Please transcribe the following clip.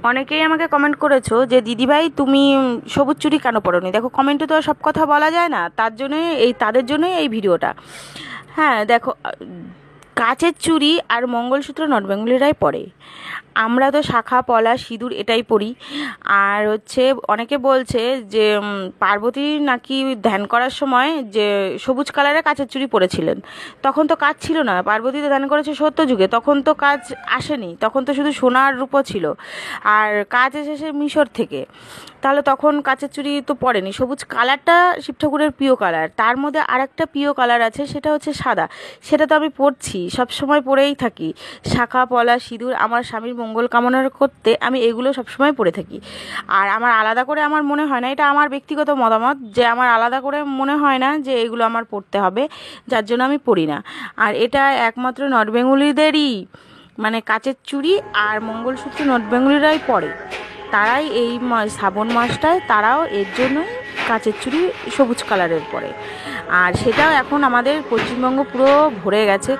অনেকেই আমাকে কমেন্ট করেছো যে দিদিভাই তুমি সবুজ চুড়ি কেন পরোনি। দেখো, কমেন্টে তো আর সব কথা বলা যায় না, তাদের জন্যই এই ভিডিওটা। হ্যাঁ দেখো, কাচের চুড়ি আর মঙ্গলসূত্র নর্থ বেঙ্গলিরাই পরে। আমরা তো শাখা পলা সিঁদুর এটাই পরি। আর হচ্ছে অনেকে বলছে যে পার্বতী নাকি ধ্যান করার সময় যে সবুজ কালারের কাচের চুড়ি পরেছিলেন। তখন তো কাচ ছিল না, পার্বতী তো ধ্যান করেছে সত্যযুগে, তখন তো কাচ আসেনি, তখন তো শুধু সোনার রূপো ছিল। আর কাচ এসেছে মিশর থেকে। তাহলে তখন কাচের চুড়ি তো পড়েনি। সবুজ কালারটা শিব ঠাকুরের প্রিয় কালার, তার মধ্যে আরেকটা প্রিয় কালার আছে, সেটা হচ্ছে সাদা। সেটা তো আমি পরছি, সব সময় পরেই থাকি। শাখা পলা সিঁদুর আমার স্বামীর মঙ্গল কামনার করতে আমি এগুলো সবসময় পরে থাকি। আর আমার আলাদা করে আমার মনে হয় না, এটা আমার ব্যক্তিগত মতামত, যে আমার আলাদা করে মনে হয় না যে এগুলো আমার পরতে হবে, যার জন্য আমি পরি না। আর এটা একমাত্র নর্থ বেঙ্গলিদেরই, মানে কাচের চুড়ি আর মঙ্গলসূত্র নর্থ বেঙ্গলিরাই পরে। তারাই এই শ্রাবণ মাসটায় তারাও এর জন্যই কাচের চুড়ি সবুজ কালারের পরে। আর সেটাও এখন আমাদের পশ্চিমবঙ্গ পুরো ভরে গেছে।